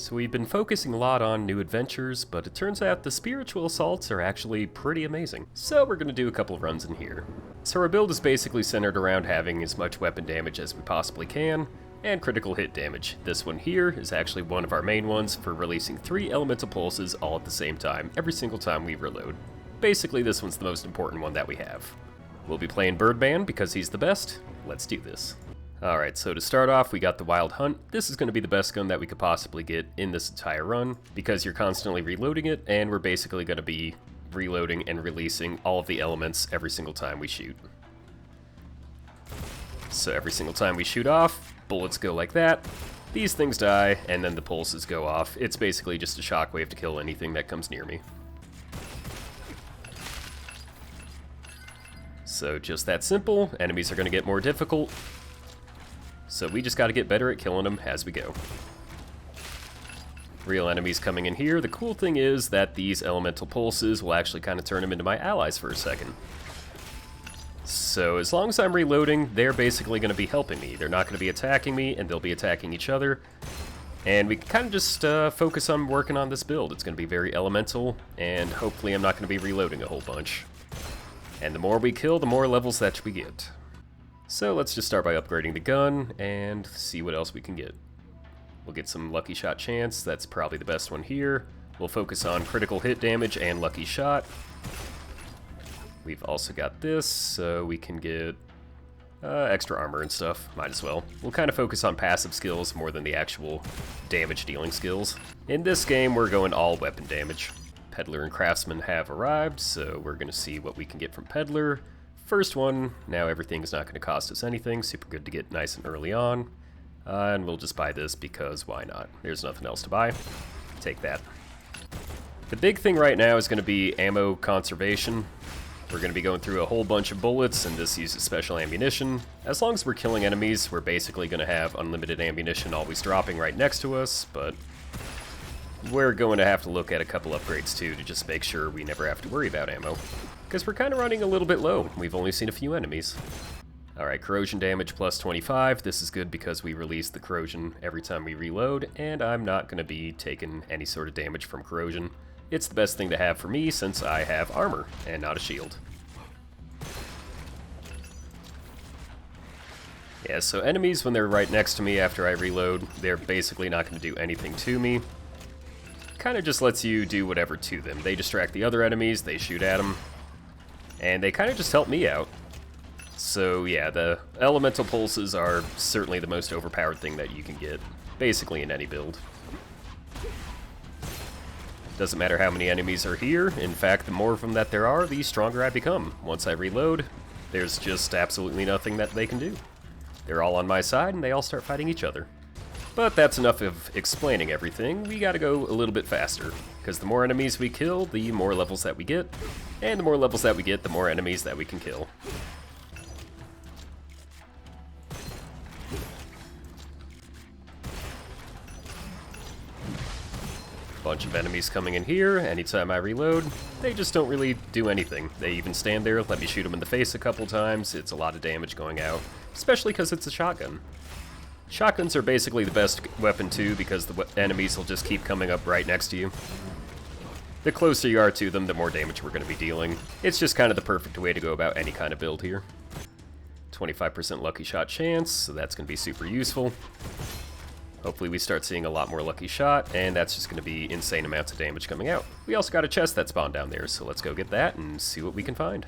So we've been focusing a lot on new adventures, but it turns out the spiritual assaults are actually pretty amazing. So we're going to do a couple of runs in here. So our build is basically centered around having as much weapon damage as we possibly can, and critical hit damage. This one here is actually one of our main ones for releasing 3 elemental pulses all at the same time, every single time we reload. Basically this one's the most important one that we have. We'll be playing Birdman because he's the best. Let's do this. Alright, so to start off, we got the Wild Hunt. This is going to be the best gun that we could possibly get in this entire run, because you're constantly reloading it, and we're basically going to be reloading and releasing all of the elements every single time we shoot. So every single time we shoot off, bullets go like that, these things die, and then the pulses go off. It's basically just a shockwave to kill anything that comes near me. So just that simple, enemies are going to get more difficult. So we just got to get better at killing them as we go. Real enemies coming in here. The cool thing is that these elemental pulses will actually kind of turn them into my allies for a second. So as long as I'm reloading, they're basically going to be helping me. They're not going to be attacking me, and they'll be attacking each other. And we can kind of just focus on working on this build. It's going to be very elemental, and hopefully I'm not going to be reloading a whole bunch. And the more we kill, the more levels that we get. So let's just start by upgrading the gun and see what else we can get. We'll get some lucky shot chance, that's probably the best one here. We'll focus on critical hit damage and lucky shot. We've also got this, so we can get extra armor and stuff, might as well. We'll kind of focus on passive skills more than the actual damage dealing skills. In this game, we're going all weapon damage. Peddler and Craftsman have arrived, so we're going to see what we can get from Peddler. First one, now everything's not going to cost us anything, super good to get nice and early on. And we'll just buy this because why not? There's nothing else to buy. Take that. The big thing right now is going to be ammo conservation. We're going to be going through a whole bunch of bullets, and this uses special ammunition. As long as we're killing enemies, we're basically going to have unlimited ammunition always dropping right next to us, but we're going to have to look at a couple upgrades too to just make sure we never have to worry about ammo. Because we're kind of running a little bit low. We've only seen a few enemies. Alright, corrosion damage plus 25. This is good because we release the corrosion every time we reload, and I'm not going to be taking any sort of damage from corrosion. It's the best thing to have for me since I have armor and not a shield. Yeah, so enemies, when they're right next to me after I reload, they're basically not going to do anything to me. Kind of just lets you do whatever to them. They distract the other enemies, they shoot at them, and they kind of just help me out. So yeah, the elemental pulses are certainly the most overpowered thing that you can get, basically in any build. Doesn't matter how many enemies are here. In fact, the more of them that there are, the stronger I become. Once I reload, there's just absolutely nothing that they can do. They're all on my side, and they all start fighting each other. But that's enough of explaining everything. We gotta go a little bit faster, because the more enemies we kill, the more levels that we get, and the more levels that we get, the more enemies that we can kill. Bunch of enemies coming in here. Anytime I reload, they just don't really do anything. They even stand there, let me shoot them in the face a couple times. It's a lot of damage going out, especially because it's a shotgun. Shotguns are basically the best weapon too, because the enemies will just keep coming up right next to you. The closer you are to them, the more damage we're going to be dealing. It's just kind of the perfect way to go about any kind of build here. 25% lucky shot chance, so that's going to be super useful. Hopefully we start seeing a lot more lucky shot, and that's just going to be insane amounts of damage coming out. We also got a chest that spawned down there, so let's go get that and see what we can find.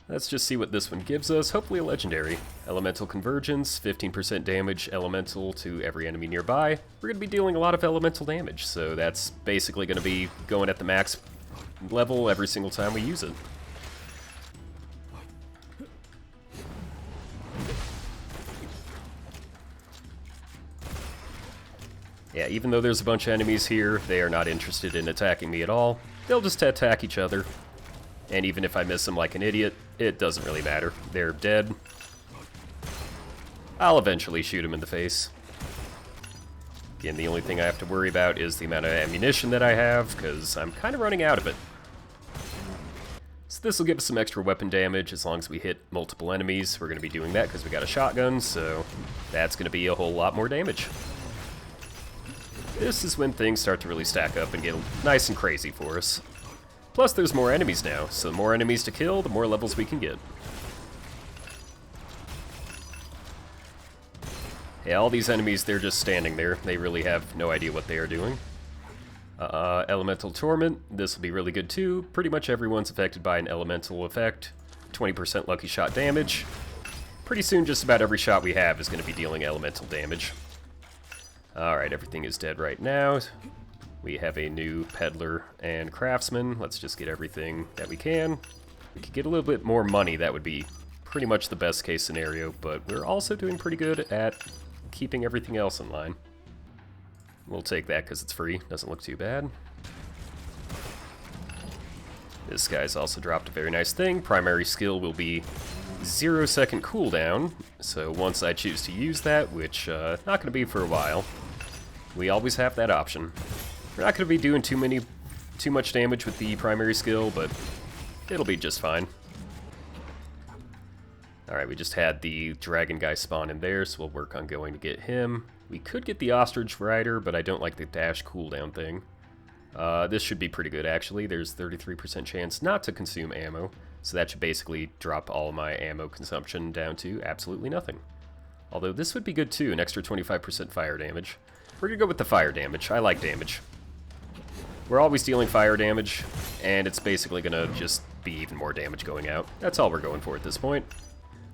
Let's just see what this one gives us. Hopefully a legendary. Elemental Convergence, 15% damage elemental to every enemy nearby. We're going to be dealing a lot of elemental damage, so that's basically going to be going at the max level every single time we use it. Yeah, even though there's a bunch of enemies here, they are not interested in attacking me at all. They'll just attack each other. And even if I miss them like an idiot, it doesn't really matter. They're dead. I'll eventually shoot them in the face. Again, the only thing I have to worry about is the amount of ammunition that I have, because I'm kind of running out of it. So this will give us some extra weapon damage as long as we hit multiple enemies. We're going to be doing that because we got a shotgun, so That's going to be a whole lot more damage. This is when things start to really stack up and get nice and crazy for us. Plus, there's more enemies now, so the more enemies to kill, the more levels we can get. Yeah, all these enemies, they're just standing there. They really have no idea what they are doing. Elemental Torment, this will be really good too. Pretty much everyone's affected by an elemental effect. 20% lucky shot damage. Pretty soon, just about every shot we have is going to be dealing elemental damage. Alright, everything is dead right now. We have a new Peddler and Craftsman. Let's just get everything that we can. If we could get a little bit more money, that would be pretty much the best case scenario, but we're also doing pretty good at keeping everything else in line. We'll take that because it's free. Doesn't look too bad. This guy's also dropped a very nice thing. Primary skill will be 0-second cooldown, so once I choose to use that, which not going to be for a while, we always have that option. We're not going to be doing too much damage with the primary skill, but it'll be just fine. Alright, we just had the dragon guy spawn in there, so we'll work on going to get him. We could get the ostrich rider, but I don't like the dash cooldown thing. This should be pretty good, actually. There's 33% chance not to consume ammo, so that should basically drop all my ammo consumption down to absolutely nothing. Although this would be good too, an extra 25% fire damage. We're gonna go with the fire damage. I like damage. We're always dealing fire damage, and it's basically gonna just be even more damage going out. That's all we're going for at this point.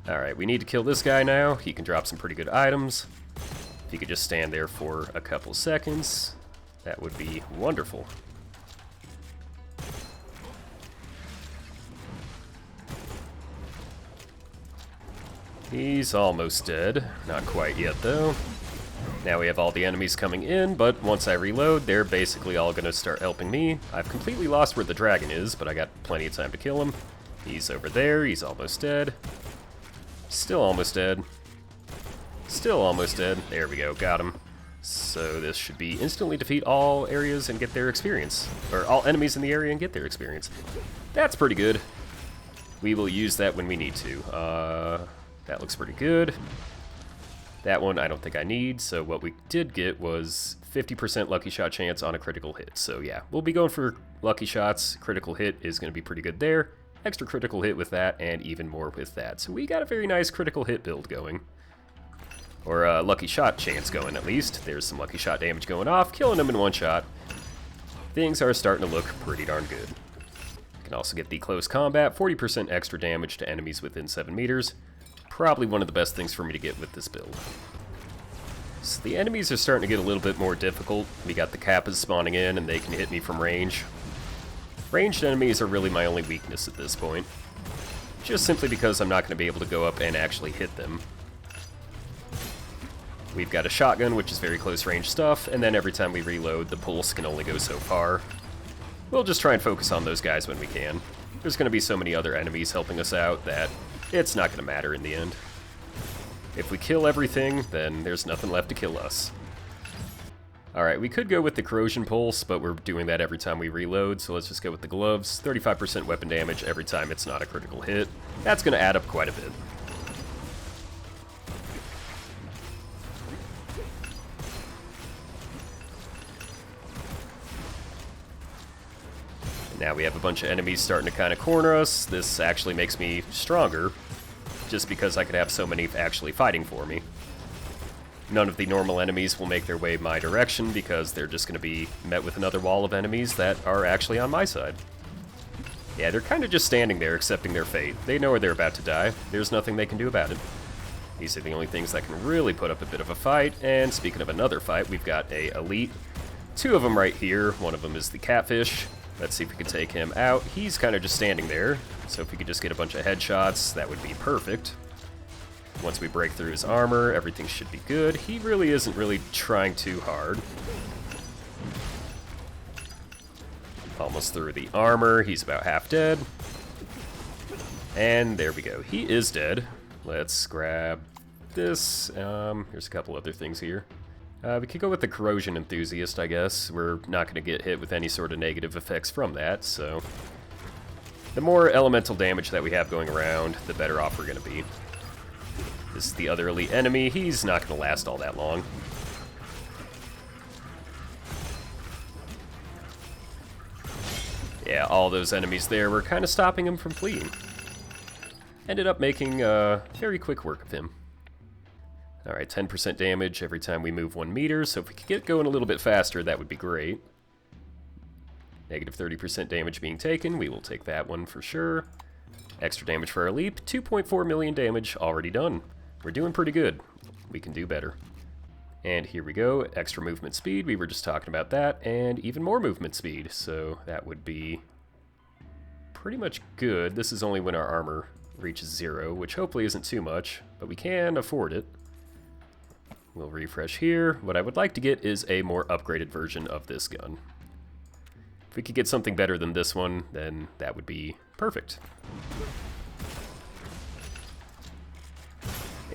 Alright, we need to kill this guy now. He can drop some pretty good items. If he could just stand there for a couple seconds, that would be wonderful. He's almost dead. Not quite yet, though. Now we have all the enemies coming in, but once I reload, they're basically all going to start helping me. I've completely lost where the dragon is, but I got plenty of time to kill him. He's over there. He's almost dead. Still almost dead. Still almost dead. There we go. Got him. So this should be instantly defeat all areas and get their experience. Or all enemies in the area and get their experience. That's pretty good. We will use that when we need to. That looks pretty good. That one I don't think I need, so what we did get was 50% lucky shot chance on a critical hit. So yeah, we'll be going for lucky shots. Critical hit is going to be pretty good there. Extra critical hit with that, and even more with that. So we got a very nice critical hit build going. Or lucky shot chance going, at least. There's some lucky shot damage going off, killing them in one shot. Things are starting to look pretty darn good. You can also get the close combat, 40% extra damage to enemies within 7 meters. Probably one of the best things for me to get with this build. So the enemies are starting to get a little bit more difficult. We got the Kappas spawning in, and they can hit me from range. Ranged enemies are really my only weakness at this point. Just simply because I'm not going to be able to go up and actually hit them. We've got a shotgun, which is very close range stuff, and then every time we reload, the pulse can only go so far. We'll just try and focus on those guys when we can. There's going to be so many other enemies helping us out that it's not going to matter in the end. If we kill everything, then there's nothing left to kill us. Alright, we could go with the corrosion pulse, but we're doing that every time we reload, so let's just go with the gloves. 35% weapon damage every time it's not a critical hit. That's going to add up quite a bit. Now we have a bunch of enemies starting to kind of corner us. This actually makes me stronger, just because I could have so many actually fighting for me. None of the normal enemies will make their way my direction, because they're just going to be met with another wall of enemies that are actually on my side. Yeah, they're kind of just standing there accepting their fate. They know they're about to die. There's nothing they can do about it. These are the only things that can really put up a bit of a fight, and speaking of another fight, we've got a elite. 2 of them right here. One of them is the catfish. Let's see if we can take him out. He's kind of just standing there, so if we could just get a bunch of headshots, that would be perfect. Once we break through his armor, everything should be good. He really isn't really trying too hard. Almost through the armor. He's about half dead. And there we go. He is dead. Let's grab this. Here's a couple other things here. We could go with the Corrosion Enthusiast, I guess. We're not going to get hit with any sort of negative effects from that, so... The more elemental damage that we have going around, the better off we're going to be. This is the other elite enemy. He's not going to last all that long. Yeah, all those enemies there were kind of stopping him from fleeing. Ended up making very quick work of him. Alright, 10% damage every time we move 1 meter, so if we could get going a little bit faster, that would be great. Negative 30% damage being taken, we will take that one for sure. Extra damage for our leap, 2.4 million damage already done. We're doing pretty good. We can do better. And here we go, extra movement speed, we were just talking about that, and even more movement speed, so that would be pretty much good. This is only when our armor reaches 0, which hopefully isn't too much, but we can afford it. We'll refresh here. What I would like to get is a more upgraded version of this gun. If we could get something better than this one, then that would be perfect.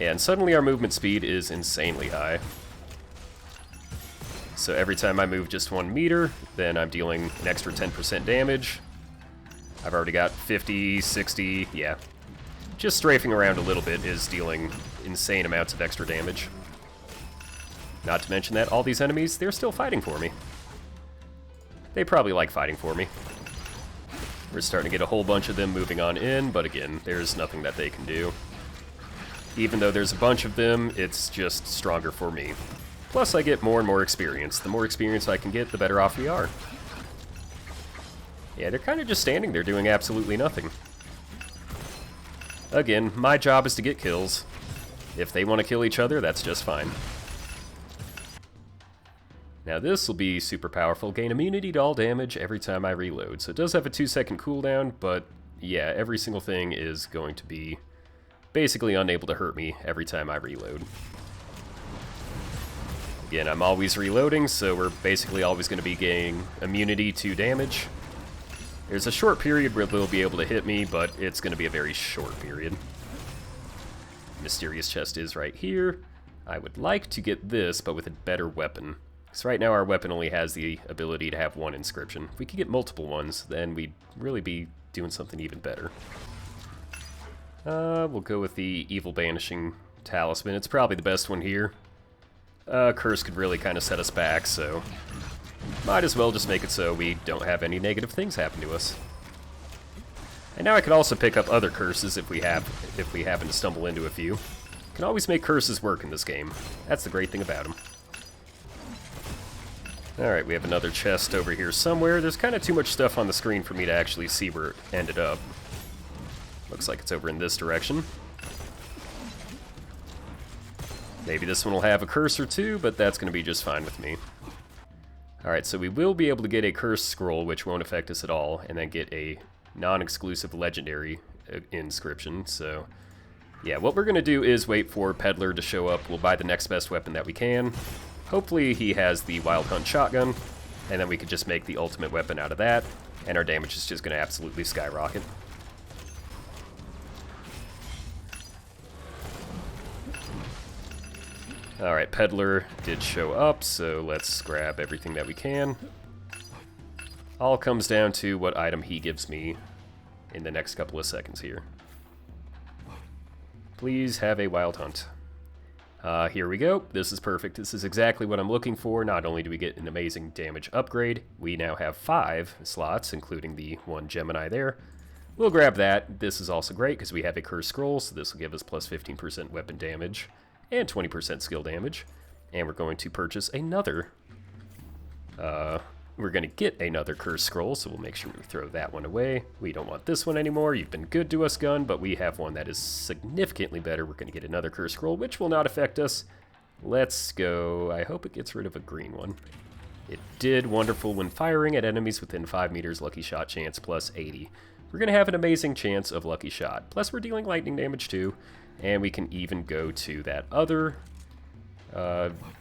And suddenly our movement speed is insanely high. So every time I move just 1 meter, then I'm dealing an extra 10% damage. I've already got 50, 60, yeah. Just strafing around a little bit is dealing insane amounts of extra damage. Not to mention that all these enemies, they're still fighting for me. They probably like fighting for me. We're starting to get a whole bunch of them moving on in, but again, there's nothing that they can do. Even though there's a bunch of them, it's just stronger for me. Plus, I get more and more experience. The more experience I can get, the better off we are. Yeah, they're kind of just standing there doing absolutely nothing. Again, my job is to get kills. If they want to kill each other, that's just fine. Now this will be super powerful. Gain immunity to all damage every time I reload. So it does have a 2-second cooldown, but yeah, every single thing is going to be basically unable to hurt me every time I reload. Again, I'm always reloading, so we're basically always going to be gaining immunity to damage. There's a short period where they'll be able to hit me, but it's going to be a very short period. Mysterious chest is right here. I would like to get this, but with a better weapon. Because right now our weapon only has the ability to have 1 inscription. If we could get multiple ones, then we'd really be doing something even better. We'll go with the Evil Banishing Talisman. It's probably the best one here. Curse could really kind of set us back, so might as well just make it so we don't have any negative things happen to us. And now I can also pick up other curses if we happen to stumble into a few. Can always make curses work in this game. That's the great thing about them. Alright, we have another chest over here somewhere. There's kind of too much stuff on the screen for me to actually see where it ended up. Looks like it's over in this direction. Maybe this one will have a curse or two, but that's going to be just fine with me. Alright, so we will be able to get a curse scroll, which won't affect us at all, and then get a non-exclusive legendary inscription. So, yeah, what we're going to do is wait for Peddler to show up. We'll buy the next best weapon that we can. Hopefully he has the Wild Hunt shotgun, and then we could just make the ultimate weapon out of that, and our damage is just going to absolutely skyrocket. Alright, Peddler did show up, so let's grab everything that we can. All comes down to what item he gives me in the next couple of seconds here. Please have a Wild Hunt. Here we go. This is perfect. This is exactly what I'm looking for. Not only do we get an amazing damage upgrade, we now have 5 slots, including the 1 Gemini there. We'll grab that. This is also great because we have a Curse Scroll, so this will give us plus 15% weapon damage and 20% skill damage. And we're going to purchase another. We're going to get another Curse Scroll, so we'll make sure we throw that one away. We don't want this one anymore. You've been good to us, gun, but we have one that is significantly better. We're going to get another Curse Scroll, which will not affect us. Let's go. I hope it gets rid of a green one. It did. Wonderful. When firing at enemies within 5 meters, lucky shot chance plus 80. We're going to have an amazing chance of lucky shot. Plus, we're dealing lightning damage, too. And we can even go to that other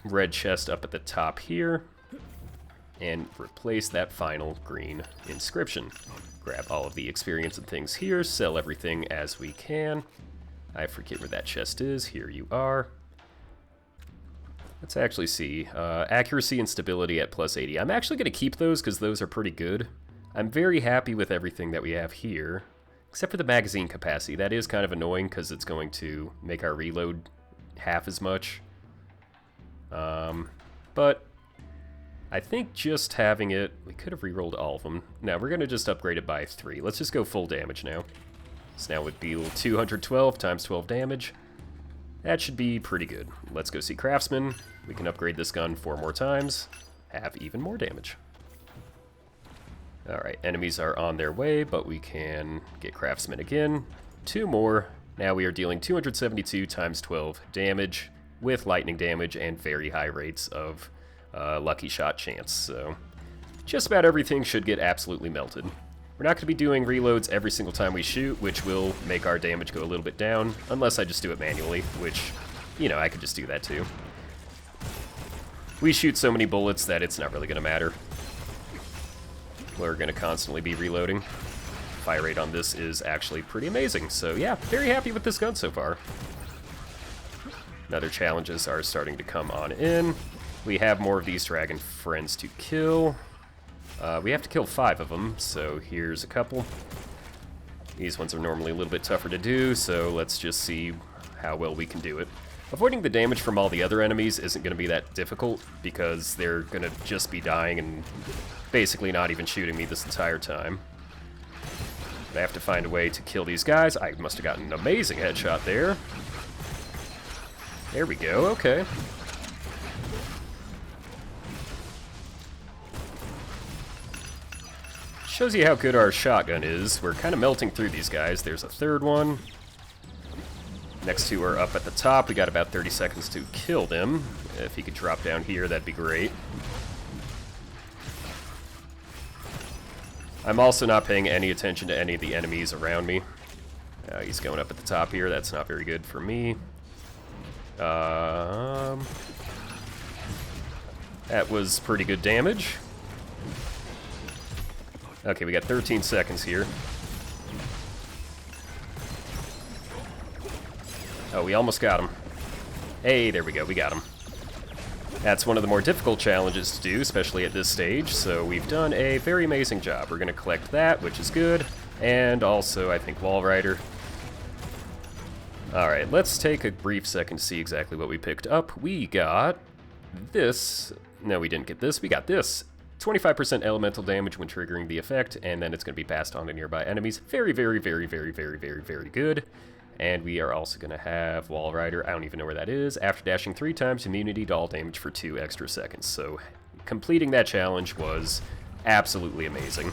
red chest up at the top here and replace that final green inscription. Grab all of the experience and things here, sell everything as we can. I forget where that chest is. Here you are. Let's actually see. Accuracy and stability at plus 80. I'm actually going to keep those because those are pretty good. I'm very happy with everything that we have here. Except for the magazine capacity. That is kind of annoying because it's going to make our reload half as much. But I think just having it... We could have rerolled all of them. Now, we're going to just upgrade it by 3. Let's just go full damage now. So now would be 212 times 12 damage. That should be pretty good. Let's go see Craftsman. We can upgrade this gun 4 more times. Have even more damage. Alright, enemies are on their way, but we can get Craftsman again. 2 more. Now we are dealing 272 times 12 damage with lightning damage and very high rates of lucky shot chance. So just about everything should get absolutely melted. We're not going to be doing reloads every single time we shoot, which will make our damage go a little bit down, unless I just do it manually, which, you know, I could just do that too. We shoot so many bullets that it's not really going to matter. We're going to constantly be reloading. Fire rate on this is actually pretty amazing, so yeah, very happy with this gun so far. Other challenges are starting to come on in. We have more of these dragon friends to kill. We have to kill 5 of them, so here's a couple. These ones are normally a little bit tougher to do, so let's just see how well we can do it. Avoiding the damage from all the other enemies isn't going to be that difficult, because they're going to just be dying and basically not even shooting me this entire time. But I have to find a way to kill these guys. I must have gotten an amazing headshot there. There we go, okay. Shows you how good our shotgun is. We're kind of melting through these guys. There's a 3rd one. Next 2 are up at the top. We got about 30 seconds to kill them. If he could drop down here, that'd be great. I'm also not paying any attention to any of the enemies around me. He's going up at the top here. That's not very good for me. That was pretty good damage. Okay, we got 13 seconds here. Oh, we almost got him. Hey, there we go, we got him. That's one of the more difficult challenges to do, especially at this stage, so we've done a very amazing job. We're going to collect that, which is good, and also, I think, Wall Rider. Alright, let's take a brief second to see exactly what we picked up. We got this. No, we didn't get this. We got this. 25% elemental damage when triggering the effect, and then it's going to be passed on to nearby enemies. Very, very, very, very, very, very, very good. And we are also going to have Wall Rider. I don't even know where that is. After dashing 3 times, immunity to all damage for 2 extra seconds. So completing that challenge was absolutely amazing.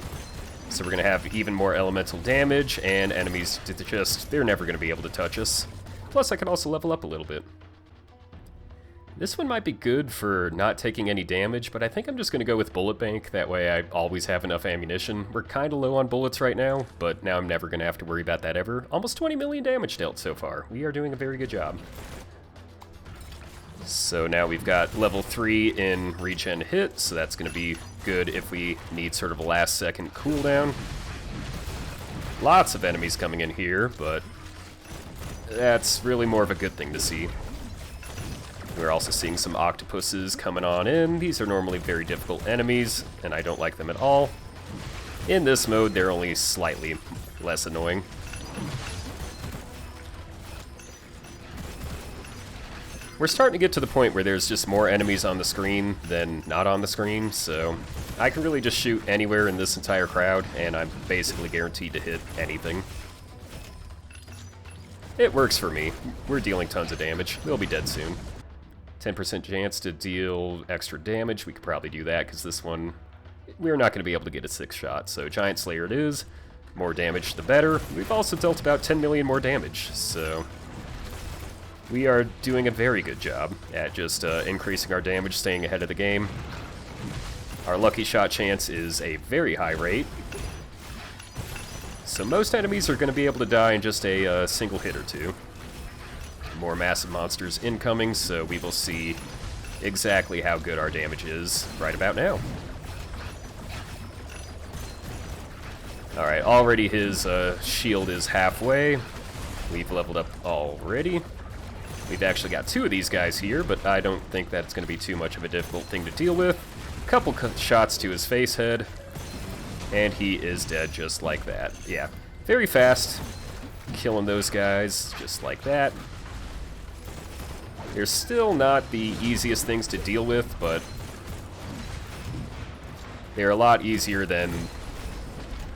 So we're going to have even more elemental damage, and enemies just, they're never going to be able to touch us. Plus, I can also level up a little bit. This one might be good for not taking any damage, but I think I'm just going to go with Bullet Bank. That way I always have enough ammunition. We're kind of low on bullets right now, but now I'm never going to have to worry about that ever. Almost 20 million damage dealt so far. We are doing a very good job. So now we've got level 3 in regen hit, so that's going to be good if we need sort of a last second cooldown. Lots of enemies coming in here, but that's really more of a good thing to see. We're also seeing some octopuses coming on in. These are normally very difficult enemies, and I don't like them at all. In this mode, they're only slightly less annoying. We're starting to get to the point where there's just more enemies on the screen than not on the screen, so I can really just shoot anywhere in this entire crowd, and I'm basically guaranteed to hit anything. It works for me. We're dealing tons of damage. We'll be dead soon. 10% chance to deal extra damage. We could probably do that, because this one, we're not going to be able to get a 6th shot, so Giant Slayer it is. More damage, the better. We've also dealt about 10 million more damage, so we are doing a very good job at just increasing our damage, staying ahead of the game. Our lucky shot chance is a very high rate. So most enemies are going to be able to die in just a single hit or 2. More massive monsters incoming, so we will see exactly how good our damage is right about now. Alright, already his shield is halfway. We've leveled up already. We've actually got 2 of these guys here, but I don't think that's going to be too much of a difficult thing to deal with. A couple shots to his face head, and he is dead just like that. Yeah, Very fast. Killing those guys just like that. They're still not the easiest things to deal with, but they're a lot easier than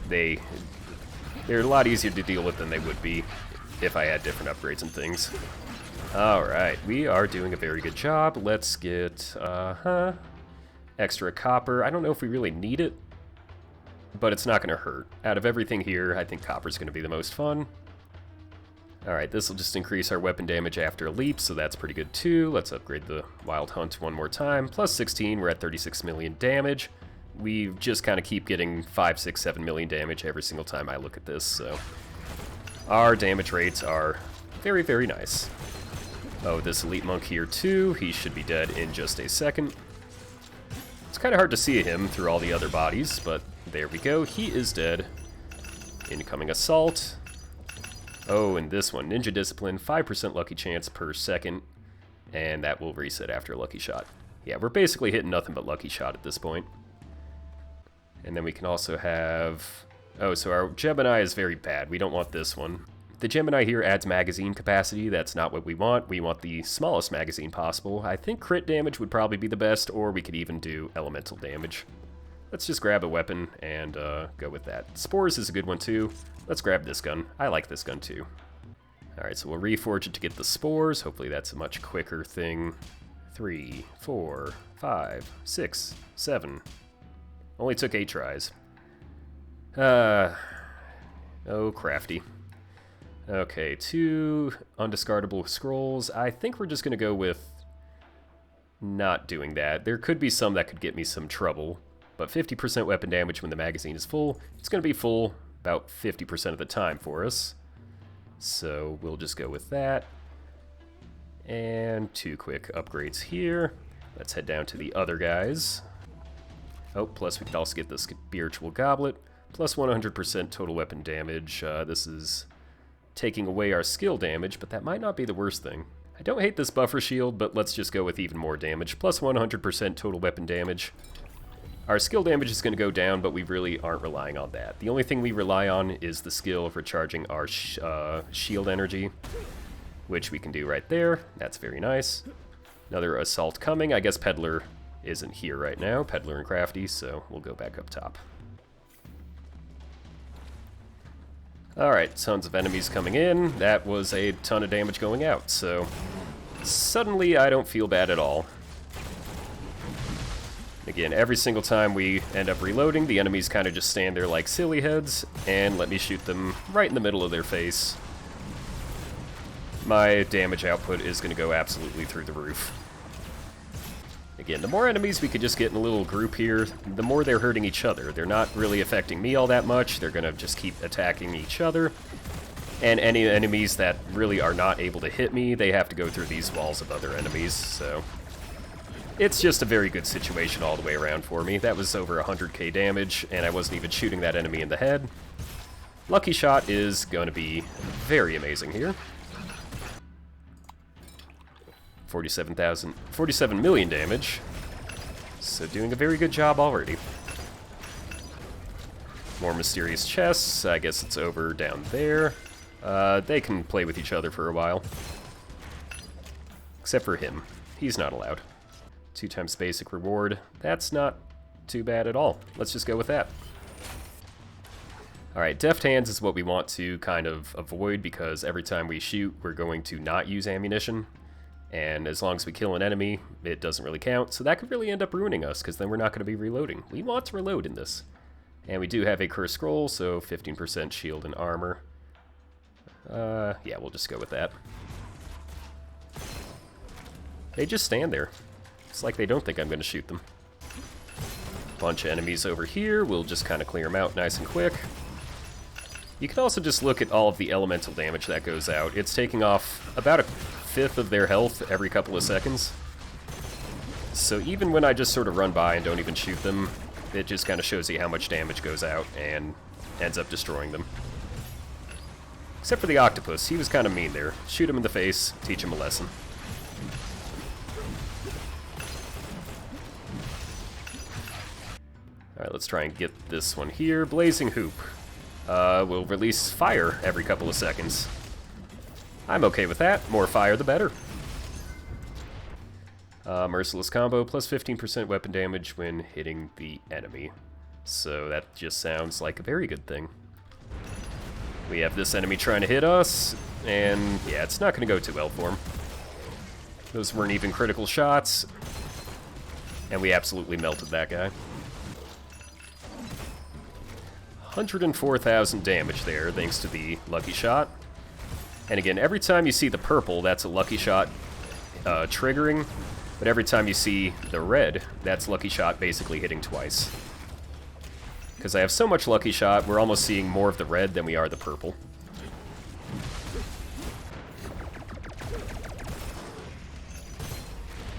they're a lot easier to deal with than they would be if I had different upgrades and things. Alright, we are doing a very good job. Let's get, extra copper. I don't know if we really need it, but it's not going to hurt. Out of everything here, I think copper's going to be the most fun. Alright, this will just increase our weapon damage after a leap, so that's pretty good too. Let's upgrade the Wild Hunt one more time. Plus 16, we're at 36 million damage. We just kind of keep getting 5, 6, 7 million damage every single time I look at this, so our damage rates are very, very nice. Oh, this Elite Monk here too. He should be dead in just a second. It's kind of hard to see him through all the other bodies, but there we go. He is dead. Incoming Assault. Oh, and this one, Ninja Discipline, 5% lucky chance per second, and that will reset after a lucky shot. Yeah, we're basically hitting nothing but lucky shot at this point. And then we can also have... Oh, so our Gemini is very bad. We don't want this one. The Gemini here adds magazine capacity. That's not what we want. We want the smallest magazine possible. I think crit damage would probably be the best, or we could even do elemental damage. Let's just grab a weapon and go with that. Spores is a good one too. Let's grab this gun. I like this gun too. Alright, so we'll reforge it to get the spores. Hopefully that's a much quicker thing. 3, 4, 5, 6, 7. Only took 8 tries. Oh, crafty. Okay, 2 undiscardable scrolls. I think we're just going to go with not doing that. There could be some that could get me some trouble, but 50% weapon damage when the magazine is full. It's going to be full about 50% of the time for us. So we'll just go with that. And 2 quick upgrades here. Let's head down to the other guys. Oh, plus we could also get the Spiritual Goblet. Plus 100% total weapon damage. This is taking away our skill damage, but that might not be the worst thing. I don't hate this buffer shield, but let's just go with even more damage. Plus 100% total weapon damage. Our skill damage is going to go down, but we really aren't relying on that. The only thing we rely on is the skill of recharging our shield energy, which we can do right there. That's very nice. Another assault coming. I guess Peddler isn't here right now. Peddler and Crafty, so we'll go back up top. Alright, tons of enemies coming in. That was a ton of damage going out, so suddenly I don't feel bad at all. Again, every single time we end up reloading, the enemies kind of just stand there like silly heads, and let me shoot them right in the middle of their face. My damage output is going to go absolutely through the roof. Again, the more enemies we could just get in a little group here, the more they're hurting each other. They're not really affecting me all that much. They're going to just keep attacking each other. And any enemies that really are not able to hit me, they have to go through these walls of other enemies, so it's just a very good situation all the way around for me. That was over 100k damage, and I wasn't even shooting that enemy in the head. Lucky shot is going to be very amazing here. 47 million damage. So doing a very good job already. More mysterious chests. I guess it's over down there. They can play with each other for a while. Except for him. He's not allowed. 2 times basic reward. That's not too bad at all. Let's just go with that. Alright, deft hands is what we want to kind of avoid, because every time we shoot, we're going to not use ammunition. And as long as we kill an enemy, it doesn't really count. So that could really end up ruining us, because then we're not going to be reloading. We want to reload in this. And we do have a cursed scroll, so 15% shield and armor. Yeah, we'll just go with that. They just stand there. It's like they don't think I'm going to shoot them. Bunch of enemies over here. We'll just kind of clear them out nice and quick. You can also just look at all of the elemental damage that goes out. It's taking off about 1/5 of their health every couple of seconds. So even when I just sort of run by and don't even shoot them, it just kind of shows you how much damage goes out and ends up destroying them. Except for the octopus. He was kind of mean there. Shoot him in the face, teach him a lesson. Alright, let's try and get this one here. Blazing Hoop. will release fire every couple of seconds. I'm okay with that. More fire, the better. Merciless combo, plus 15% weapon damage when hitting the enemy. So that just sounds like a very good thing. We have this enemy trying to hit us, and yeah, it's not going to go too well for him. Those weren't even critical shots, and we absolutely melted that guy. 104,000 damage there, thanks to the lucky shot. And again, every time you see the purple, that's a lucky shot triggering, but every time you see the red, that's lucky shot basically hitting twice. Because I have so much lucky shot, we're almost seeing more of the red than we are the purple.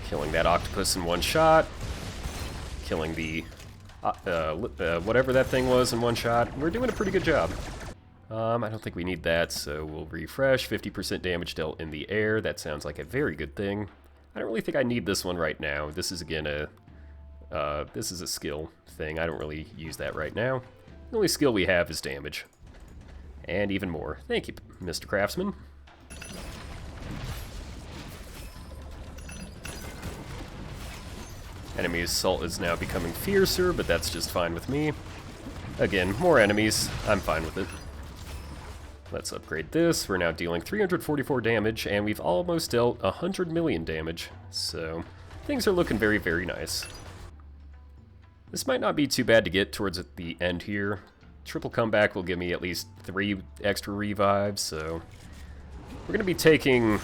Killing that octopus in one shot. Killing the whatever that thing was in one shot. We're doing a pretty good job. I don't think we need that, so we'll refresh. 50% damage dealt in the air. That sounds like a very good thing. I don't really think I need this one right now. This is, again, this is a skill thing. I don't really use that right now. The only skill we have is damage. And even more. Thank you, Mr. Craftsman. Enemy assault is now becoming fiercer, but that's just fine with me. Again, more enemies. I'm fine with it. Let's upgrade this. We're now dealing 344 damage, and we've almost dealt 100 million damage. So, things are looking very, very nice. This might not be too bad to get towards the end here. Triple comeback will give me at least 3 extra revives, so... We're going to be taking...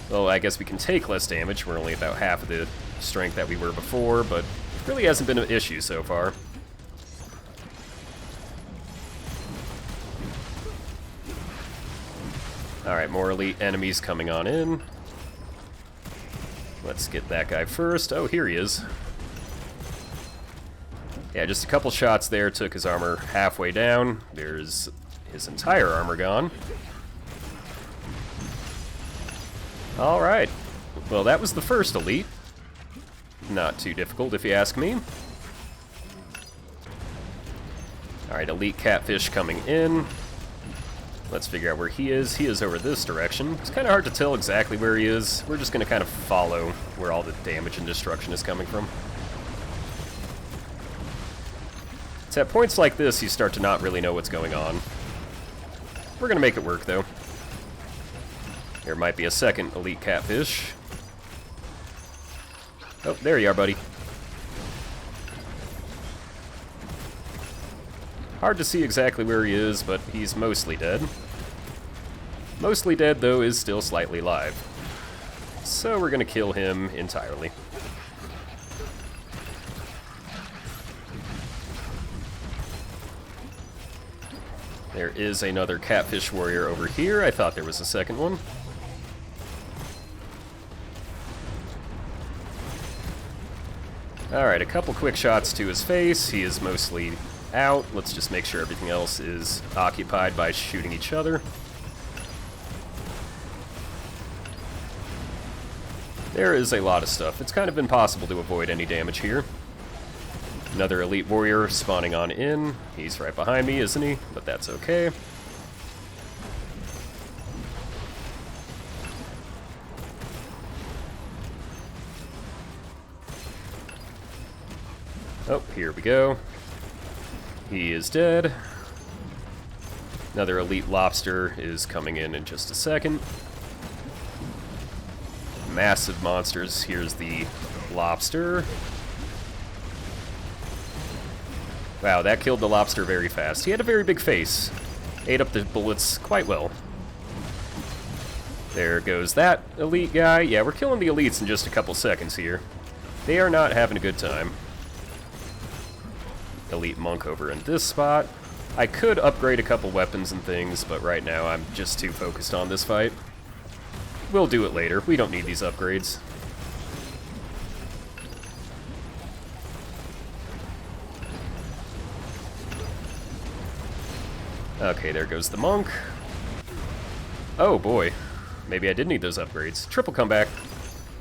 Well, I guess we can take less damage. We're only about half of the strength that we were before, but it really hasn't been an issue so far. Alright, more elite enemies coming on in. Let's get that guy first. Oh, here he is. Yeah, just a couple shots there took his armor halfway down. There's his entire armor gone. Alright. Well, that was the first elite. Not too difficult, if you ask me. Alright, elite catfish coming in. Let's figure out where he is. He is over this direction. It's kind of hard to tell exactly where he is. We're just going to kind of follow where all the damage and destruction is coming from. It's at points like this you start to not really know what's going on. We're going to make it work, though. There might be a second elite catfish. Oh, there you are, buddy. Hard to see exactly where he is, but he's mostly dead. Mostly dead, though, is still slightly alive. So we're going to kill him entirely. There is another catfish warrior over here. I thought there was a second one. Alright, a couple quick shots to his face. He is mostly out. Let's just make sure everything else is occupied by shooting each other. There is a lot of stuff. It's kind of impossible to avoid any damage here. Another elite warrior spawning on in. He's right behind me, isn't he? But that's okay. Oh, here we go. He is dead. Another elite lobster is coming in just a second. Massive monsters. Here's the lobster. Wow, that killed the lobster very fast. He had a very big face. Ate up the bullets quite well. There goes that elite guy. Yeah, we're killing the elites in just a couple seconds here. They are not having a good time. Elite monk over in this spot. I could upgrade a couple weapons and things, but right now I'm just too focused on this fight. We'll do it later. We don't need these upgrades. Okay, there goes the monk. Oh boy. Maybe I did need those upgrades. Triple comeback.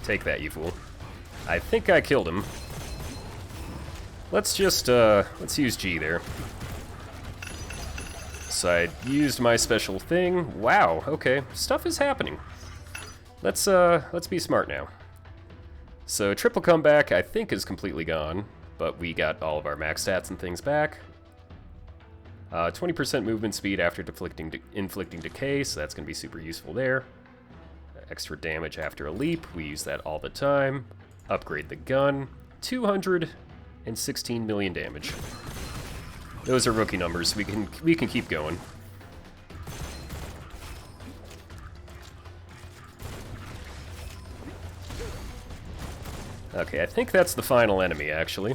Take that, you fool. I think I killed him. Let's just, let's use G there. So I used my special thing. Wow, okay, stuff is happening. Let's be smart now. So triple comeback I think is completely gone, but we got all of our max stats and things back. 20% movement speed after inflicting decay, so that's going to be super useful there. Extra damage after a leap, we use that all the time. Upgrade the gun, 216 million damage. Those are rookie numbers, we can keep going. Okay, I think that's the final enemy, actually.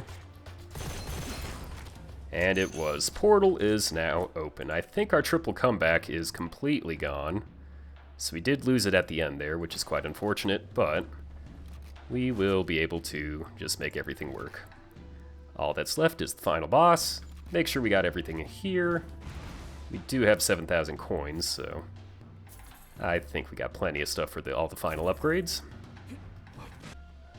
And it was. Portal is now open. I think our triple comeback is completely gone. So we did lose it at the end there, which is quite unfortunate, but we will be able to just make everything work. All that's left is the final boss. Make sure we got everything here. We do have 7,000 coins, so I think we got plenty of stuff for all the final upgrades.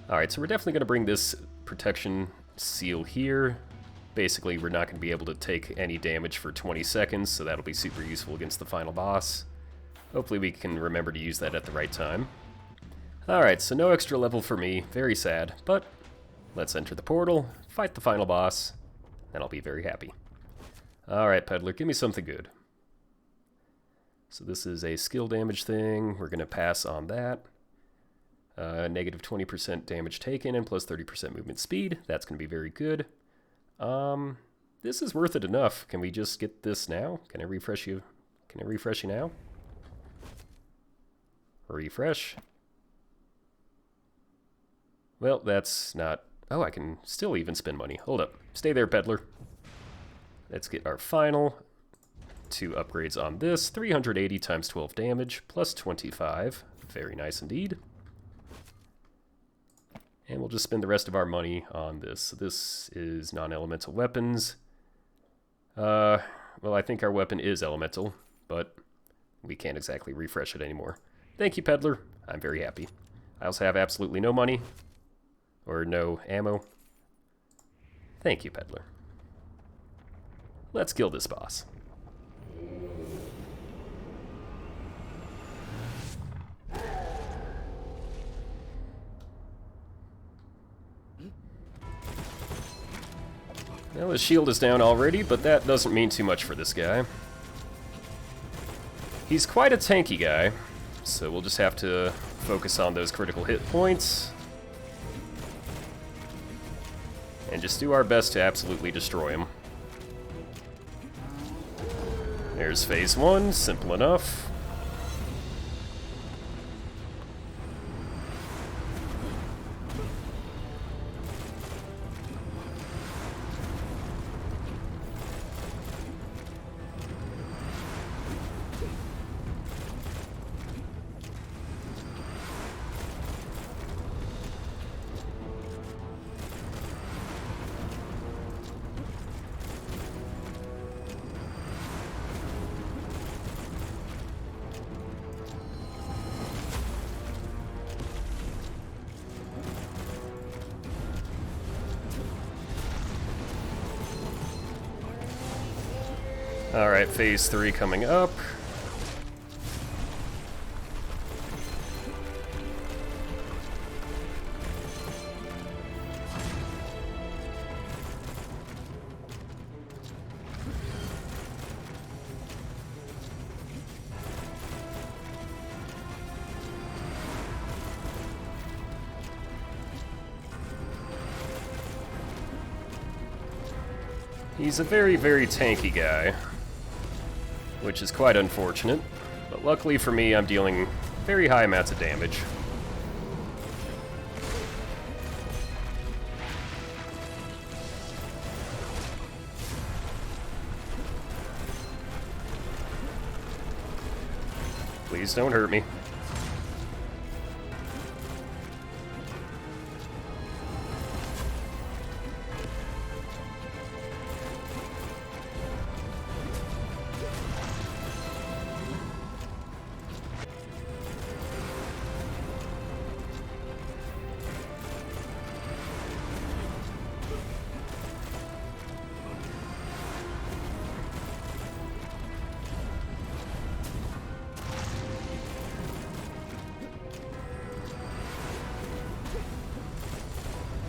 Alright, so we're definitely going to bring this protection seal here. Basically, we're not going to be able to take any damage for 20 seconds, so that'll be super useful against the final boss. Hopefully we can remember to use that at the right time. Alright, so no extra level for me. Very sad, but let's enter the portal, fight the final boss, and I'll be very happy. Alright, Peddler, give me something good. So this is a skill damage thing. We're going to pass on that. Negative 20% damage taken and plus 30% movement speed. That's going to be very good. This is worth it enough. Can we just get this now? Can I refresh you? Can I refresh you now? Refresh. Well, that's not... Oh, I can still even spend money. Hold up. Stay there, Peddler. Let's get our final 2 upgrades on this. 380 times 12 damage, plus 25. Very nice indeed. And we'll just spend the rest of our money on this. So this is non-elemental weapons. Well, I think our weapon is elemental, but we can't exactly refresh it anymore. Thank you, Peddler. I'm very happy. I also have absolutely no money. Or no ammo. Thank you, Peddler. Let's kill this boss. Well, his shield is down already, but that doesn't mean too much for this guy. He's quite a tanky guy, so we'll just have to focus on those critical hit points. And just do our best to absolutely destroy him. There's phase 1, simple enough. Alright, phase 3 coming up. He's a very, very tanky guy, which is quite unfortunate, but luckily for me, I'm dealing very high amounts of damage. Please don't hurt me.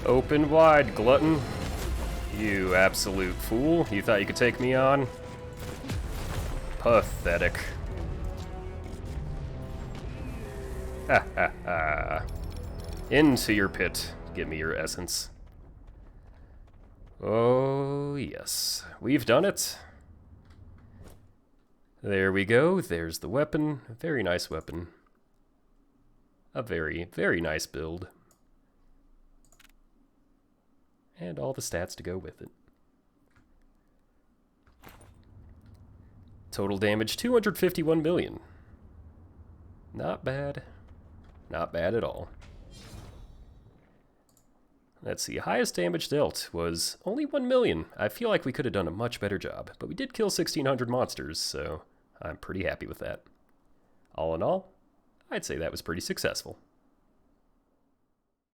Open wide, glutton. You absolute fool. You thought you could take me on? Pathetic. Ha ha ha. Into your pit. Give me your essence. Oh, yes. We've done it. There we go. There's the weapon. A very nice weapon. A very, very nice build. And all the stats to go with it. Total damage, 251 million. Not bad. Not bad at all. Let's see, highest damage dealt was only 1 million. I feel like we could have done a much better job, but we did kill 1,600 monsters, so I'm pretty happy with that. All in all, I'd say that was pretty successful.